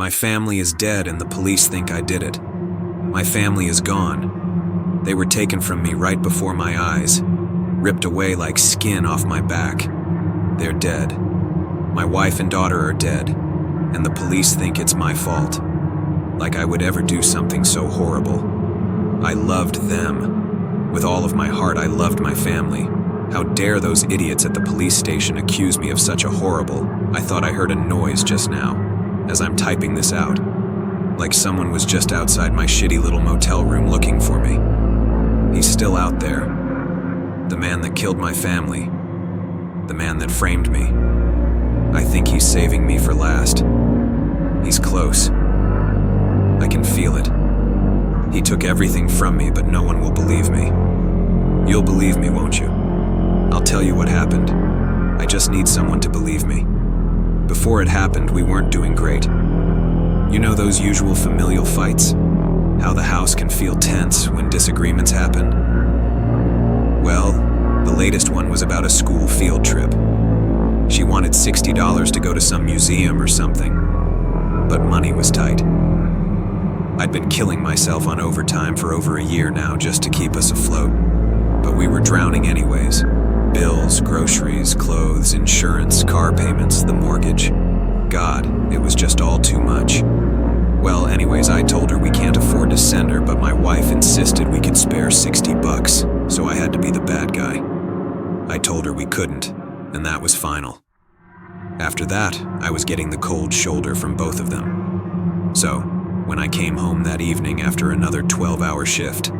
My family is dead and the police think I did it. My family is gone. They were taken from me right before my eyes, ripped away like skin off my back. They're dead. My wife and daughter are dead, and the police think it's my fault. Like I would ever do something so horrible. I loved them. With all of my heart, I loved my family. How dare those idiots at the police station accuse me of such a horrible... I thought I heard a noise just now, as I'm typing this out. Like someone was just outside my shitty little motel room looking for me. He's still out there. The man that killed my family. The man that framed me. I think he's saving me for last. He's close. I can feel it. He took everything from me, but no one will believe me. You'll believe me, won't you? I'll tell you what happened. I just need someone to believe me. Before it happened, we weren't doing great. You know those usual familial fights? How the house can feel tense when disagreements happen? Well, the latest one was about a school field trip. She wanted $60 to go to some museum or something, but money was tight. I'd been killing myself on overtime for over a year now just to keep us afloat, but we were drowning anyways. Bills, groceries, clothes, insurance, car payments, the mortgage. God, it was just all too much. Well, anyways, I told her we can't afford to send her, but my wife insisted we could spare $60, so I had to be the bad guy. I told her we couldn't, and that was final. After that, I was getting the cold shoulder from both of them. So, when I came home that evening after another 12-hour shift,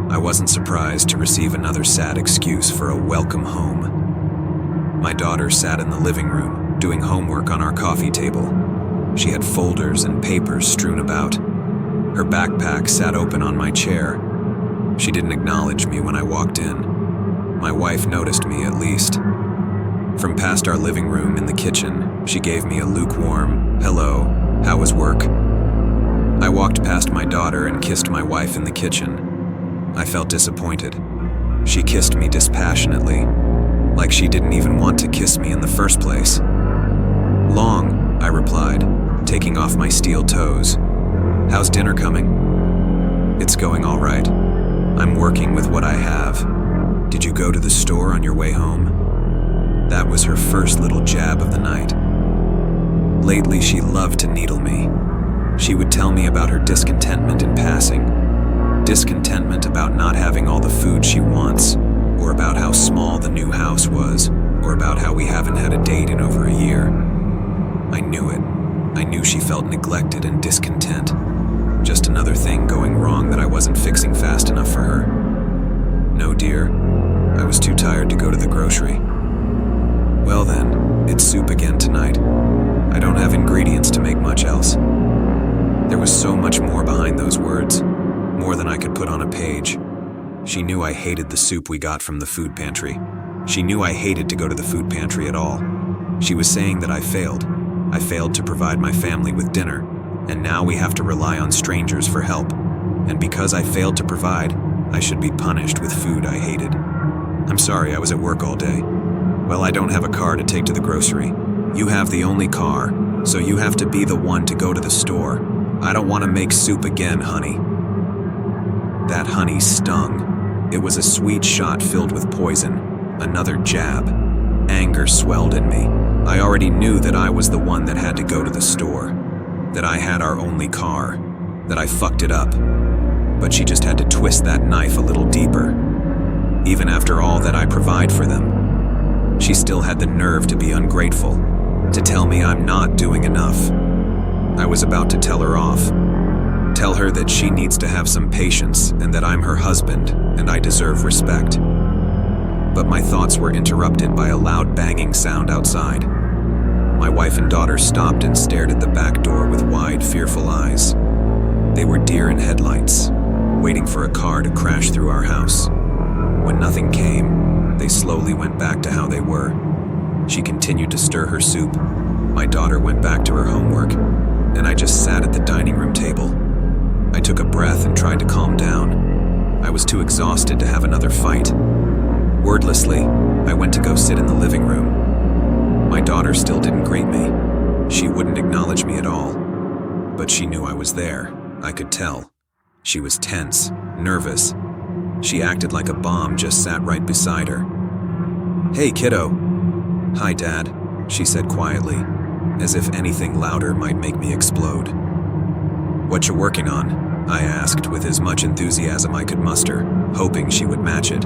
I wasn't surprised to receive another sad excuse for a welcome home. My daughter sat in the living room, doing homework on our coffee table. She had folders and papers strewn about. Her backpack sat open on my chair. She didn't acknowledge me when I walked in. My wife noticed me, at least. From past our living room in the kitchen, she gave me a lukewarm, "Hello, how was work?" I walked past my daughter and kissed my wife in the kitchen. I felt disappointed. She kissed me dispassionately, like she didn't even want to kiss me in the first place. "Long," I replied, taking off my steel toes. "How's dinner coming?" "It's going all right. I'm working with what I have. Did you go to the store on your way home?" That was her first little jab of the night. Lately, she loved to needle me. She would tell me about her discontentment in passing. Discontentment about not having all the food she wants, or about how small the new house was, or about how we haven't had a date in over a year. I knew it. I knew she felt neglected and discontent. Just another thing going wrong that I wasn't fixing fast enough for her. "No, dear. I was too tired to go to the grocery." "Well then, it's soup again tonight. I don't have ingredients to make much else." There was so much more behind those words, more than I could put on a page. She knew I hated the soup we got from the food pantry. She knew I hated to go to the food pantry at all. She was saying that I failed. I failed to provide my family with dinner, and now we have to rely on strangers for help. And because I failed to provide, I should be punished with food I hated. "I'm sorry, I was at work all day." "Well, I don't have a car to take to the grocery. You have the only car, so you have to be the one to go to the store. I don't want to make soup again, honey." That honey stung. It was a sweet shot filled with poison. Another jab. Anger swelled in me. I already knew that I was the one that had to go to the store. That I had our only car. That I fucked it up. But she just had to twist that knife a little deeper. Even after all that I provide for them, she still had the nerve to be ungrateful. To tell me I'm not doing enough. I was about to tell her off. Tell her that she needs to have some patience and that I'm her husband and I deserve respect. But my thoughts were interrupted by a loud banging sound outside. My wife and daughter stopped and stared at the back door with wide, fearful eyes. They were deer in headlights, waiting for a car to crash through our house. When nothing came, they slowly went back to how they were. She continued to stir her soup. My daughter went back to her homework, and I just sat at the dining room table. I took a breath and tried to calm down. I was too exhausted to have another fight. Wordlessly, I went to go sit in the living room. My daughter still didn't greet me. She wouldn't acknowledge me at all. But she knew I was there. I could tell. She was tense, nervous. She acted like a bomb just sat right beside her. "Hey, kiddo." "Hi, Dad," she said quietly, as if anything louder might make me explode. "What you working on?" I asked with as much enthusiasm I could muster, hoping she would match it.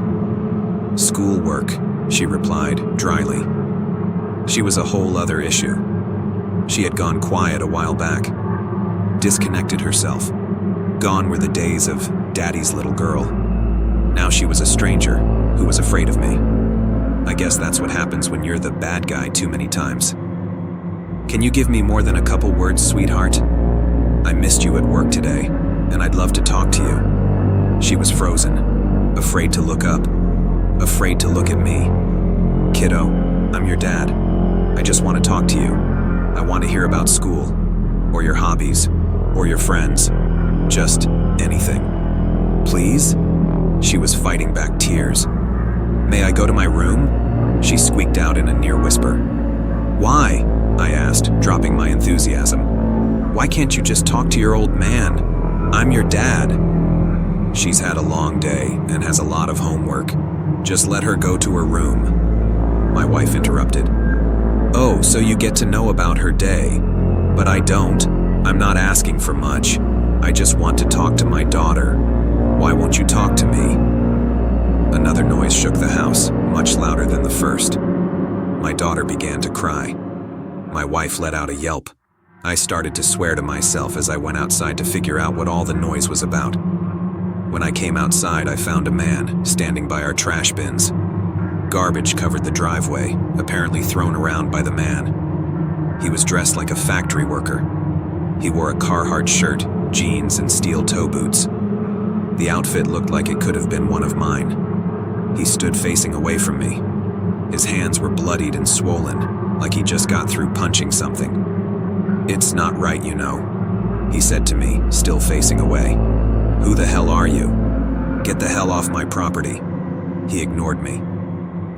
"Schoolwork," she replied, dryly. She was a whole other issue. She had gone quiet a while back, disconnected herself. Gone were the days of Daddy's little girl. Now she was a stranger who was afraid of me. I guess that's what happens when you're the bad guy too many times. "Can you give me more than a couple words, sweetheart? I missed you at work today, and I'd love to talk to you." She was frozen, afraid to look up, afraid to look at me. "Kiddo, I'm your dad. I just want to talk to you. I want to hear about school, or your hobbies, or your friends. Just anything. Please?" She was fighting back tears. "May I go to my room?" she squeaked out in a near whisper. "Why?" I asked, dropping my enthusiasm. "Why can't you just talk to your old man? I'm your dad." "She's had a long day and has a lot of homework. Just let her go to her room," my wife interrupted. "Oh, so you get to know about her day. But I don't. I'm not asking for much. I just want to talk to my daughter. Why won't you talk to me?" Another noise shook the house, much louder than the first. My daughter began to cry. My wife let out a yelp. I started to swear to myself as I went outside to figure out what all the noise was about. When I came outside, I found a man standing by our trash bins. Garbage covered the driveway, apparently thrown around by the man. He was dressed like a factory worker. He wore a Carhartt shirt, jeans, and steel toe boots. The outfit looked like it could have been one of mine. He stood facing away from me. His hands were bloodied and swollen, like he just got through punching something. "It's not right, you know," he said to me, still facing away. "Who the hell are you? Get the hell off my property." He ignored me.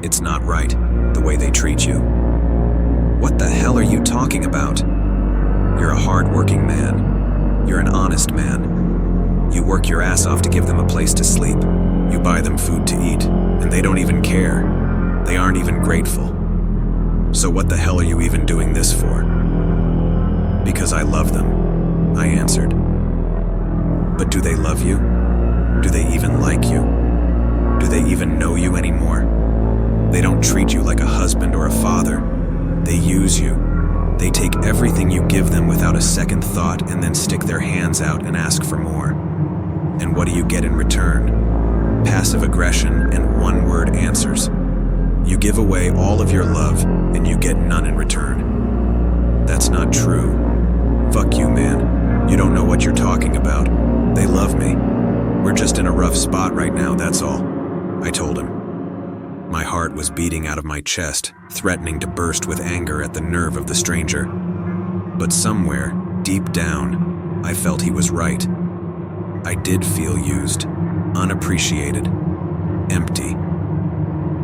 "It's not right, the way they treat you." "What the hell are you talking about? You're a hard-working man. You're an honest man. You work your ass off to give them a place to sleep. You buy them food to eat, and they don't even care. They aren't even grateful. So what the hell are you even doing this for?" "Because I love them," I answered. "But do they love you? Do they even like you? Do they even know you anymore? They don't treat you like a husband or a father. They use you. They take everything you give them without a second thought and then stick their hands out and ask for more. And what do you get in return? Passive aggression and one-word answers. You give away all of your love and you get none in return. That's not true. Fuck you, man. You don't know what you're talking about. They love me. We're just in a rough spot right now, that's all," I told him. My heart was beating out of my chest, threatening to burst with anger at the nerve of the stranger. But somewhere, deep down, I felt he was right. I did feel used, unappreciated, empty.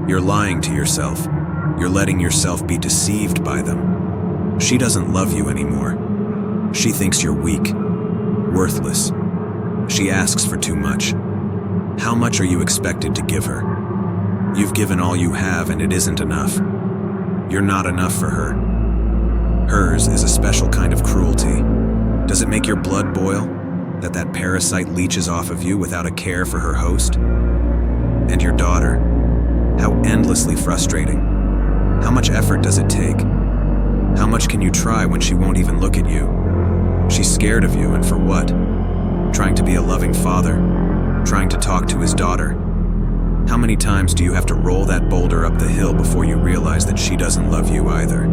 You're lying to yourself. You're letting yourself be deceived by them. She doesn't love you anymore. She thinks you're weak, worthless. She asks for too much. How much are you expected to give her? You've given all you have and it isn't enough. You're not enough for her. Hers is a special kind of cruelty. Does it make your blood boil that that parasite leeches off of you without a care for her host? And your daughter, how endlessly frustrating. How much effort does it take? How much can you try when she won't even look at you? She's scared of you, and for what? Trying to be a loving father, trying to talk to his daughter. How many times do you have to roll that boulder up the hill before you realize that she doesn't love you either?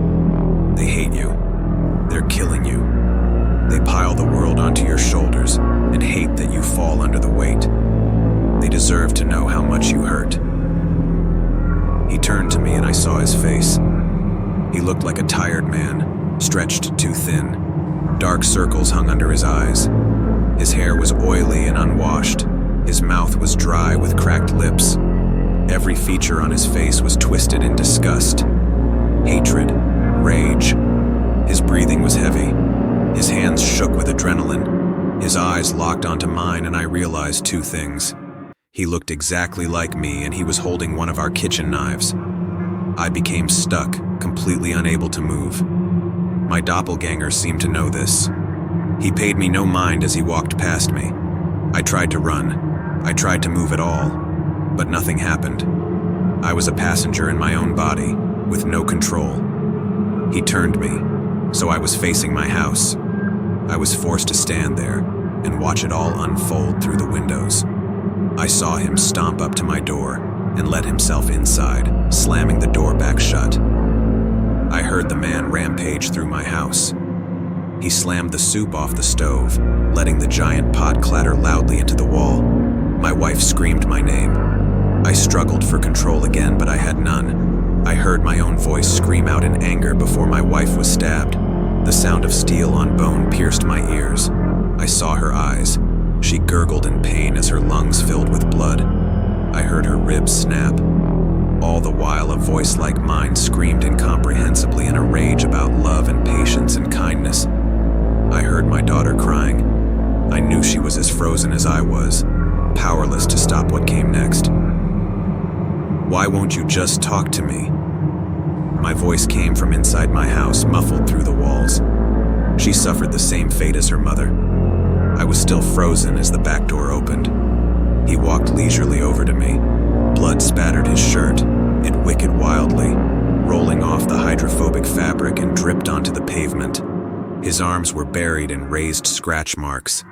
They hate you. They're killing you. They pile the world onto your shoulders and hate that you fall under the weight. They deserve to know how much you hurt. He turned to me and I saw his face. He looked like a tired man, stretched too thin. Dark circles hung under his eyes. His hair was oily and unwashed. His mouth was dry with cracked lips. Every feature on his face was twisted in disgust, hatred, rage. His breathing was heavy. His hands shook with adrenaline. His eyes locked onto mine, and I realized two things. He looked exactly like me, and he was holding one of our kitchen knives. I became stuck, completely unable to move. My doppelganger seemed to know this. He paid me no mind as he walked past me. I tried to run. I tried to move at all, but nothing happened. I was a passenger in my own body, with no control. He turned me, so I was facing my house. I was forced to stand there and watch it all unfold through the windows. I saw him stomp up to my door and let himself inside, slamming the door back shut. I heard the man rampage through my house. He slammed the soup off the stove, letting the giant pot clatter loudly into the wall. My wife screamed my name. I struggled for control again, but I had none. I heard my own voice scream out in anger before my wife was stabbed. The sound of steel on bone pierced my ears. I saw her eyes. She gurgled in pain as her lungs filled with blood. I heard her ribs snap. All the while, a voice like mine screamed incomprehensibly in a rage about love and patience and kindness. I heard my daughter crying. I knew she was as frozen as I was, powerless to stop what came next. "Why won't you just talk to me?" My voice came from inside my house, muffled through the walls. She suffered the same fate as her mother. I was still frozen as the back door opened. He walked leisurely over to me. Blood spattered his shirt. It wicketed wildly, rolling off the hydrophobic fabric and dripped onto the pavement. His arms were buried in raised scratch marks,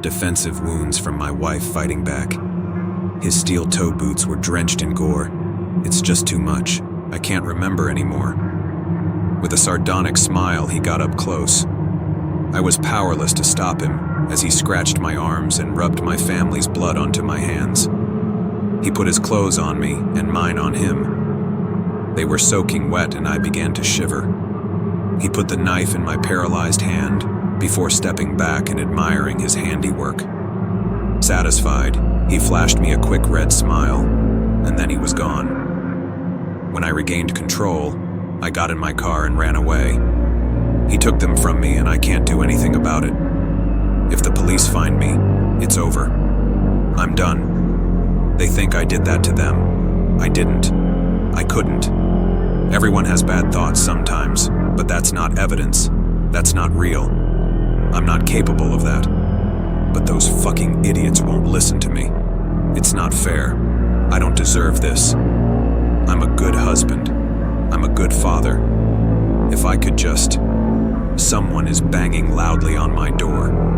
defensive wounds from my wife fighting back. His steel toe boots were drenched in gore. "It's just too much. I can't remember anymore." With a sardonic smile, he got up close. I was powerless to stop him as he scratched my arms and rubbed my family's blood onto my hands. He put his clothes on me and mine on him. They were soaking wet and I began to shiver. He put the knife in my paralyzed hand before stepping back and admiring his handiwork. Satisfied, he flashed me a quick red smile, and then he was gone. When I regained control, I got in my car and ran away. He took them from me and I can't do anything about it. If the police find me, it's over. I'm done. They think I did that to them. I didn't. I couldn't. Everyone has bad thoughts sometimes, but that's not evidence. That's not real. I'm not capable of that. But those fucking idiots won't listen to me. It's not fair. I don't deserve this. I'm a good husband. I'm a good father. If I could just... Someone is banging loudly on my door.